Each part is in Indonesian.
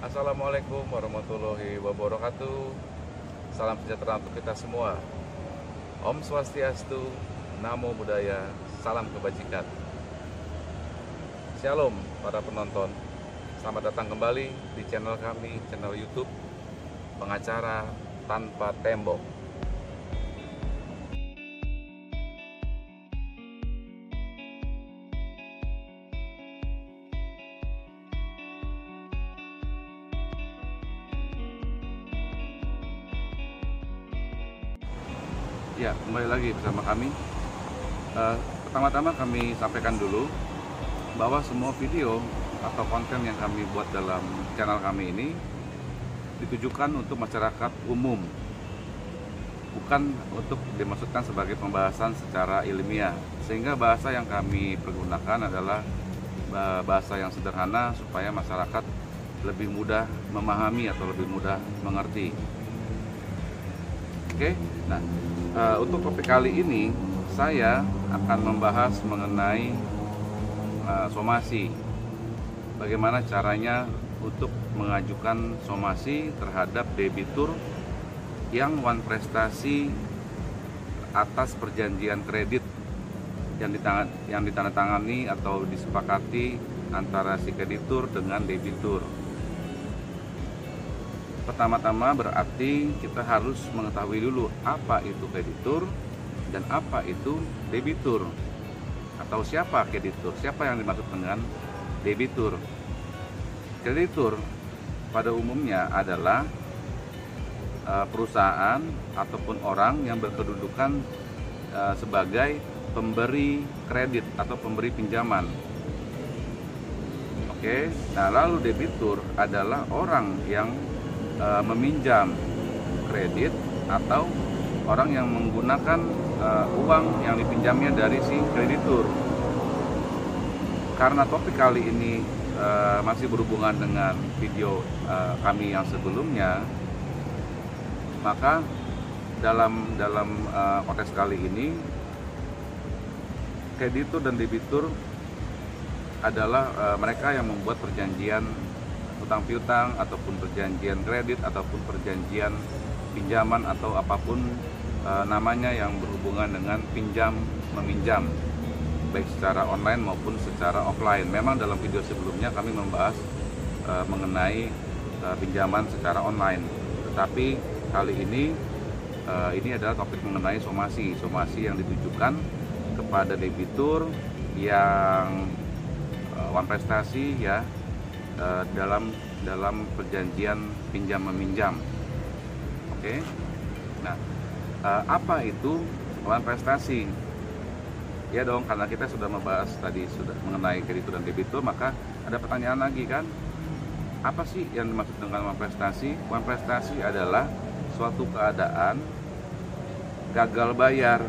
Assalamualaikum warahmatullahi wabarakatuh. Salam sejahtera untuk kita semua. Om Swastiastu, Namo Buddhaya, salam kebajikan. Shalom para penonton. Selamat datang kembali di channel kami, channel YouTube Pengacara Tanpa Tembok. Ya, kembali lagi bersama kami. Pertama-tama kami sampaikan dulu bahwa semua video atau konten yang kami buat dalam channel kami ini ditujukan untuk masyarakat umum, bukan untuk dimaksudkan sebagai pembahasan secara ilmiah, sehingga bahasa yang kami pergunakan adalah bahasa yang sederhana supaya masyarakat lebih mudah memahami atau lebih mudah mengerti. Oke, nah untuk topik kali ini saya akan membahas mengenai somasi. Bagaimana caranya untuk mengajukan somasi terhadap debitur yang wan prestasi atas perjanjian kredit yang ditandatangani atau disepakati antara si kreditur dengan debitur. Pertama-tama berarti kita harus mengetahui dulu apa itu kreditur dan apa itu debitur, atau siapa kreditur, siapa yang dimaksud dengan debitur. Kreditur pada umumnya adalah perusahaan ataupun orang yang berkedudukan sebagai pemberi kredit atau pemberi pinjaman. Oke, nah lalu debitur adalah orang yang meminjam kredit atau orang yang menggunakan uang yang dipinjamnya dari si kreditur. Karena topik kali ini masih berhubungan dengan video kami yang sebelumnya, maka dalam konteks kali ini kreditur dan debitur adalah mereka yang membuat perjanjian utang piutang ataupun perjanjian kredit ataupun perjanjian pinjaman atau apapun namanya yang berhubungan dengan pinjam meminjam, baik secara online maupun secara offline. Memang dalam video sebelumnya kami membahas mengenai pinjaman secara online, tetapi kali ini adalah topik mengenai somasi yang ditujukan kepada debitur yang wan prestasi ya, dalam perjanjian pinjam meminjam. Oke. Nah, apa itu wan prestasi? Ya dong, karena kita sudah membahas tadi sudah mengenai kreditur dan debitur, maka ada pertanyaan lagi kan? Apa sih yang dimaksud dengan wan prestasi? Wan prestasi adalah suatu keadaan gagal bayar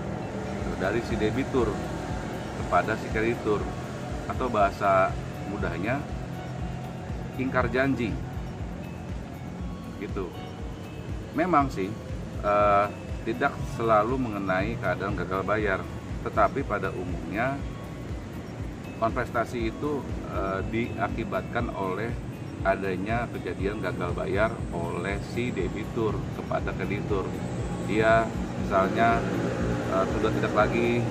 dari si debitur kepada si kreditur, atau bahasa mudahnya ingkar janji gitu. Memang sih tidak selalu mengenai keadaan gagal bayar, tetapi pada umumnya kontestasi itu diakibatkan oleh adanya kejadian gagal bayar oleh si debitur kepada kreditur. Dia misalnya sudah tidak lagi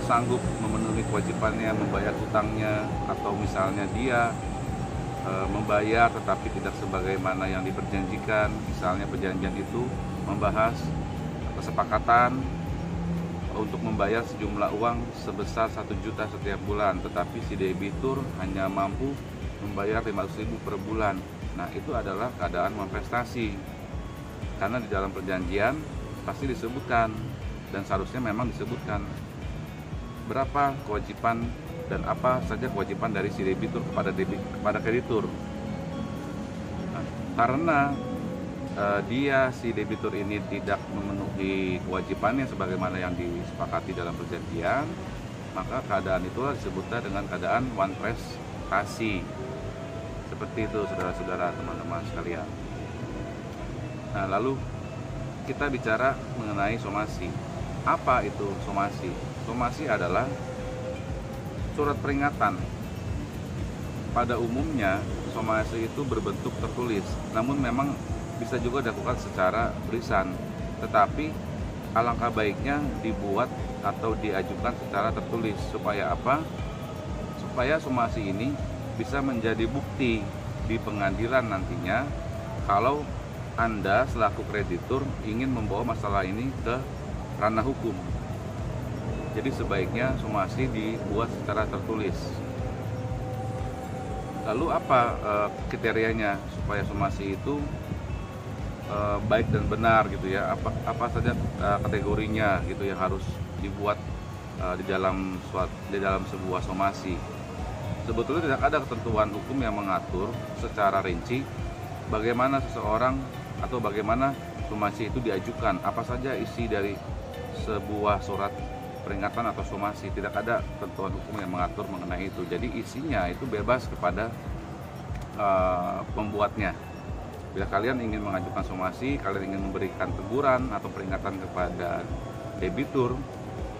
sanggup memenuhi kewajibannya membayar hutangnya, atau misalnya dia membayar tetapi tidak sebagaimana yang diperjanjikan. Misalnya perjanjian itu membahas kesepakatan untuk membayar sejumlah uang sebesar 1 juta setiap bulan, tetapi si debitur hanya mampu membayar 500.000 per bulan. Nah, itu adalah keadaan wan prestasi, karena di dalam perjanjian pasti disebutkan, dan seharusnya memang disebutkan berapa kewajiban dan apa saja kewajiban dari si debitur kepada kreditur. Nah, karena dia si debitur ini tidak memenuhi kewajibannya sebagaimana yang disepakati dalam perjanjian, maka keadaan itulah disebutnya dengan keadaan wan prestasi. Seperti itu saudara-saudara, teman-teman sekalian. Nah, lalu kita bicara mengenai somasi. Apa itu somasi? Somasi adalah surat peringatan. Pada umumnya somasi itu berbentuk tertulis, namun memang bisa juga dilakukan secara tulisan, tetapi alangkah baiknya dibuat atau diajukan secara tertulis. Supaya apa? Supaya somasi ini bisa menjadi bukti di pengadilan nantinya kalau Anda selaku kreditur ingin membawa masalah ini ke ranah hukum. Jadi sebaiknya somasi dibuat secara tertulis. Lalu apa kriterianya supaya somasi itu baik dan benar gitu ya? Apa saja kategorinya gitu yang harus dibuat di dalam sebuah somasi? Sebetulnya tidak ada ketentuan hukum yang mengatur secara rinci bagaimana seseorang atau bagaimana somasi itu diajukan, apa saja isi dari sebuah surat peringatan atau somasi. Tidak ada ketentuan hukum yang mengatur mengenai itu. Jadi isinya itu bebas kepada pembuatnya. Bila kalian ingin mengajukan somasi, kalian ingin memberikan teguran atau peringatan kepada debitur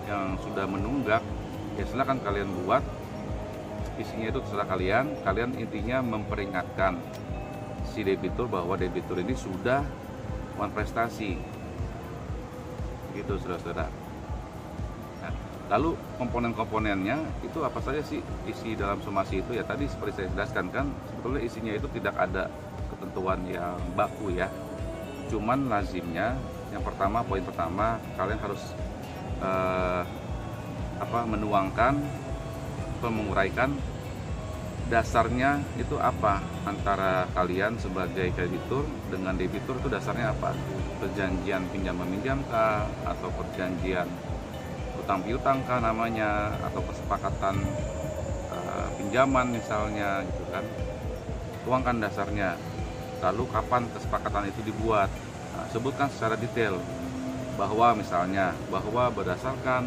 yang sudah menunggak, ya silakan kalian buat. Isinya itu terserah kalian. Kalian intinya memperingatkan si debitur bahwa debitur ini sudah prestasi, gitu saudara-saudara. Nah, lalu komponen-komponennya itu apa saja sih isi dalam somasi itu? Ya tadi seperti saya jelaskan kan, sebetulnya isinya itu tidak ada ketentuan yang baku ya. Cuman lazimnya yang pertama, poin pertama, kalian harus menuangkan atau menguraikan dasarnya itu apa antara kalian sebagai kreditur dengan debitur. Itu dasarnya apa? Perjanjian pinjam meminjam kah, atau perjanjian utang piutang kah namanya, atau kesepakatan pinjaman misalnya gitu kan. Tuangkan dasarnya. Lalu kapan kesepakatan itu dibuat? Nah, sebutkan secara detail bahwa misalnya berdasarkan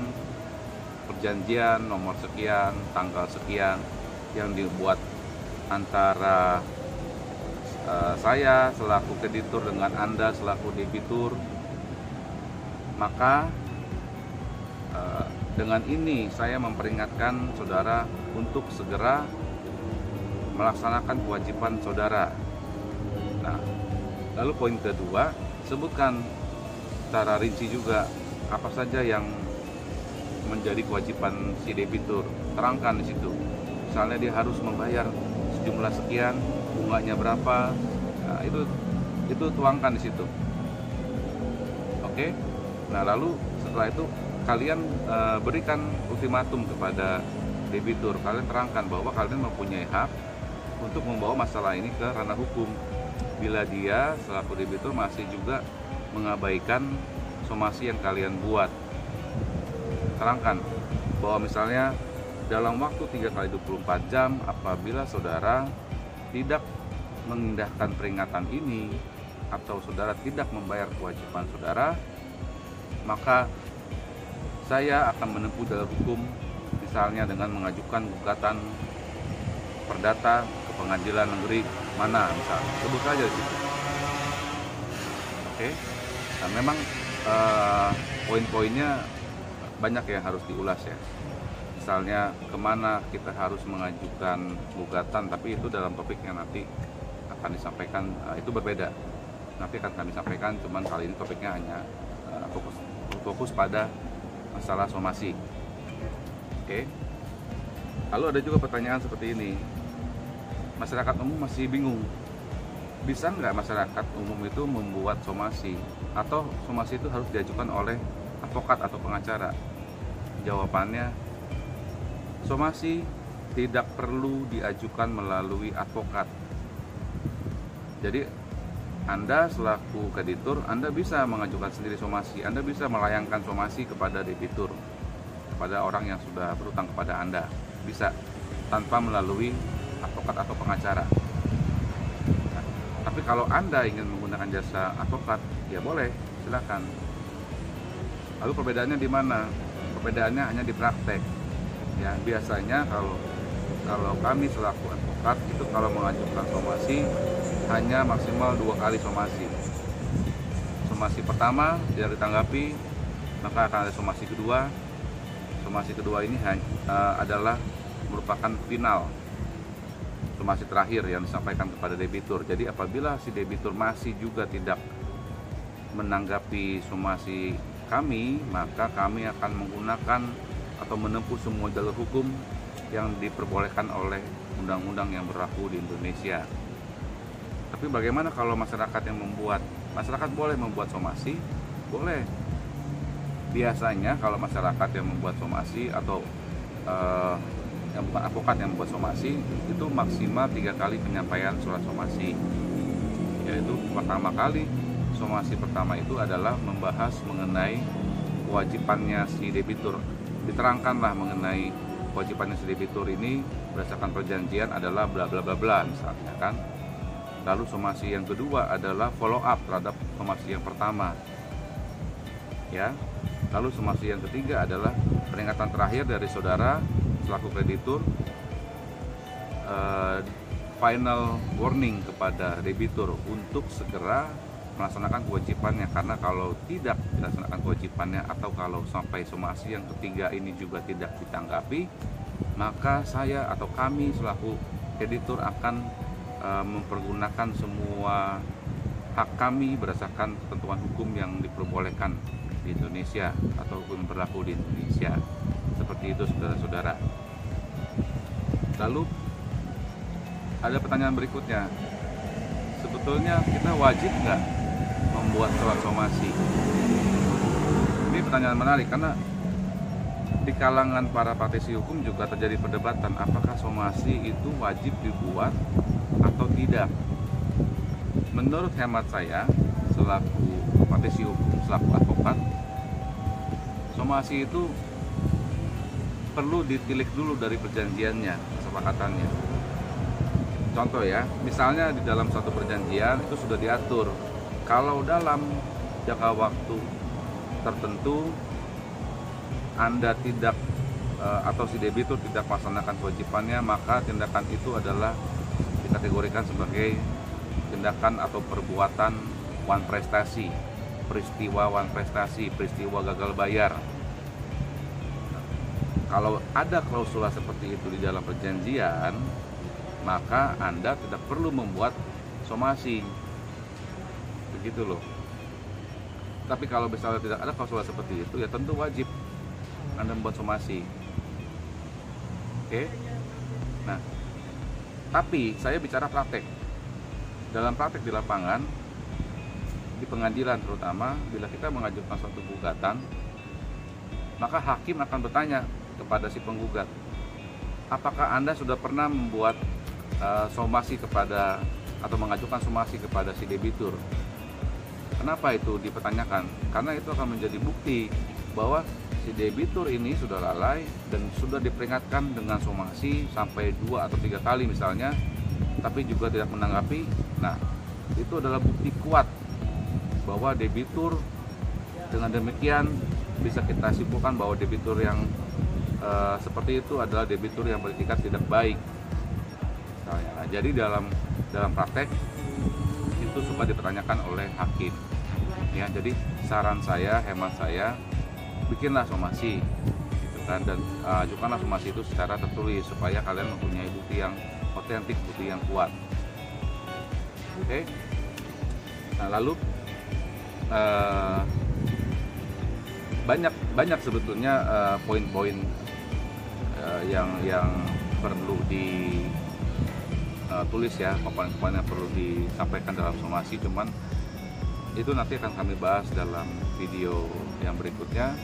perjanjian nomor sekian, tanggal sekian yang dibuat antara saya selaku kreditur dengan Anda selaku debitur, maka dengan ini saya memperingatkan saudara untuk segera melaksanakan kewajiban saudara. Nah, lalu poin kedua, sebutkan secara rinci juga apa saja yang menjadi kewajiban si debitur. Terangkan di situ. Misalnya dia harus membayar sejumlah sekian, bunganya berapa, nah, itu tuangkan di situ. Oke. Nah, lalu setelah itu kalian berikan ultimatum kepada debitur. Kalian terangkan bahwa kalian mempunyai hak untuk membawa masalah ini ke ranah hukum bila dia selaku debitur masih juga mengabaikan somasi yang kalian buat. Terangkan bahwa misalnya dalam waktu 3x24 jam apabila saudara tidak mengindahkan peringatan ini atau saudara tidak membayar kewajiban saudara, maka saya akan menempuh jalur hukum, misalnya dengan mengajukan gugatan perdata ke pengadilan negeri mana misalnya. Sebut saja di situ. Oke. Nah, memang poin-poinnya banyak yang harus diulas ya. Misalnya kemana kita harus mengajukan gugatan, tapi itu dalam topik yang nanti akan disampaikan, itu berbeda. Nanti akan kami sampaikan, cuman kali ini topiknya hanya fokus pada masalah somasi. Oke. Lalu ada juga pertanyaan seperti ini. Masyarakat umum masih bingung. Bisa nggak masyarakat umum itu membuat somasi? Atau somasi itu harus diajukan oleh advokat atau pengacara? Jawabannya, somasi tidak perlu diajukan melalui advokat. Jadi Anda selaku kreditur, Anda bisa mengajukan sendiri somasi. Anda bisa melayangkan somasi kepada debitur, kepada orang yang sudah berutang kepada Anda. Bisa, tanpa melalui advokat atau pengacara. Nah, tapi kalau Anda ingin menggunakan jasa advokat, ya boleh, silakan. Lalu perbedaannya di mana? Perbedaannya hanya di praktek. Ya, biasanya kalau kami selaku advokat itu kalau mengajukan somasi hanya maksimal 2 kali somasi. Somasi pertama tidak ditanggapi, maka akan ada somasi kedua. Somasi kedua ini adalah merupakan final. somasi terakhir yang disampaikan kepada debitur. Jadi apabila si debitur masih juga tidak menanggapi somasi kami, maka kami akan menggunakan atau menempuh semua jalur hukum yang diperbolehkan oleh undang-undang yang berlaku di Indonesia. Tapi bagaimana kalau masyarakat yang membuat? Masyarakat boleh membuat somasi? Boleh. Biasanya kalau masyarakat yang membuat somasi atau yang bukan advokat yang membuat somasi, itu maksimal 3 kali penyampaian surat somasi. Yaitu pertama kali, somasi pertama itu adalah membahas mengenai kewajibannya si debitur. Diterangkanlah mengenai kewajibannya si debitur ini berdasarkan perjanjian adalah bla bla bla bla misalnya kan. Lalu somasi yang kedua adalah follow up terhadap somasi yang pertama. Ya. Lalu somasi yang ketiga adalah peringatan terakhir dari saudara selaku kreditur, final warning kepada debitur untuk segera melaksanakan kewajibannya, karena kalau tidak dilaksanakan kewajibannya atau kalau sampai somasi yang ketiga ini juga tidak ditanggapi, maka saya atau kami selaku kreditur akan mempergunakan semua hak kami berdasarkan ketentuan hukum yang diperbolehkan di Indonesia atau hukum berlaku di Indonesia. Seperti itu saudara-saudara. Lalu ada pertanyaan berikutnya, sebetulnya kita wajib nggak membuat surat somasi? Ini pertanyaan menarik karena di kalangan para praktisi hukum juga terjadi perdebatan apakah somasi itu wajib dibuat atau tidak. Menurut hemat saya selaku praktisi hukum, selaku advokat, somasi itu perlu ditilik dulu dari perjanjiannya, kesepakatannya. Contoh ya, misalnya di dalam satu perjanjian itu sudah diatur kalau dalam jangka waktu tertentu Anda tidak atau si debitur tidak melaksanakan kewajibannya, maka tindakan itu adalah dikategorikan sebagai tindakan atau perbuatan wan prestasi, peristiwa wan prestasi, peristiwa gagal bayar. Kalau ada klausula seperti itu di dalam perjanjian, maka Anda tidak perlu membuat somasi. Begitu loh. Tapi kalau misalnya tidak ada klausula seperti itu, ya tentu wajib Anda membuat somasi. Oke? Nah, tapi saya bicara praktek. Dalam praktek di lapangan, di pengadilan terutama, bila kita mengajukan suatu gugatan, maka hakim akan bertanya kepada si penggugat, apakah Anda sudah pernah membuat somasi kepada atau mengajukan somasi kepada si debitur? Kenapa itu dipertanyakan? Karena itu akan menjadi bukti bahwa si debitur ini sudah lalai dan sudah diperingatkan dengan somasi sampai 2 atau 3 kali misalnya, tapi juga tidak menanggapi. Nah, itu adalah bukti kuat bahwa debitur, dengan demikian bisa kita simpulkan bahwa debitur yang seperti itu adalah debitur yang beretikat tidak baik. Nah, jadi dalam praktek itu suka dipertanyakan oleh hakim. Ya, jadi saran saya, hemat saya, bikinlah somasi, gitu kan, dan ajukanlah somasi itu secara tertulis supaya kalian mempunyai bukti yang otentik, bukti yang kuat. Oke. Nah, lalu banyak sebetulnya poin-poin yang perlu ditulis ya, poin-poin yang perlu disampaikan dalam somasi, cuman itu nanti akan kami bahas dalam video yang berikutnya.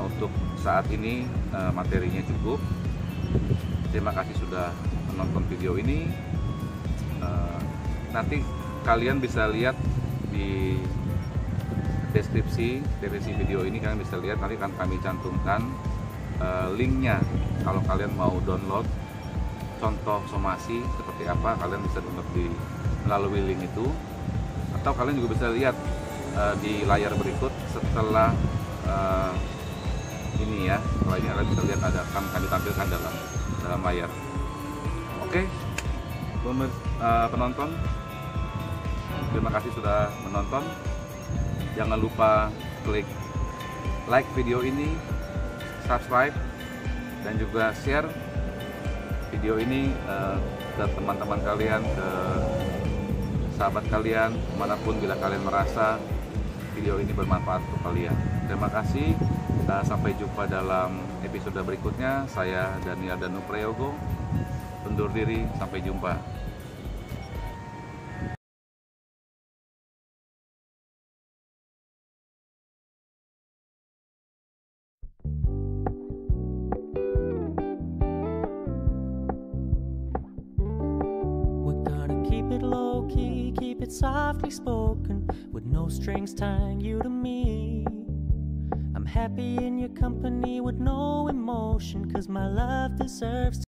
Untuk saat ini materinya cukup. Terima kasih sudah menonton video ini. Nanti kalian bisa lihat di deskripsi video ini, kalian bisa lihat, nanti akan kami cantumkan linknya. Kalau kalian mau download contoh somasi seperti apa, kalian bisa download melalui link itu, atau kalian juga bisa lihat di layar berikut setelah ini ya. Setelah ini kalian bisa lihat, akan kami tampilkan dalam layar. Oke, penonton, terima kasih sudah menonton. Jangan lupa klik like video ini, subscribe, dan juga share video ini ke teman-teman kalian, ke sahabat kalian, manapun bila kalian merasa video ini bermanfaat untuk kalian. Terima kasih, sampai jumpa dalam episode berikutnya. Saya Daniel Danu Prayogo, undur diri, sampai jumpa. Keep it softly spoken, with no strings tying you to me. I'm happy in your company with no emotion, 'cause my love deserves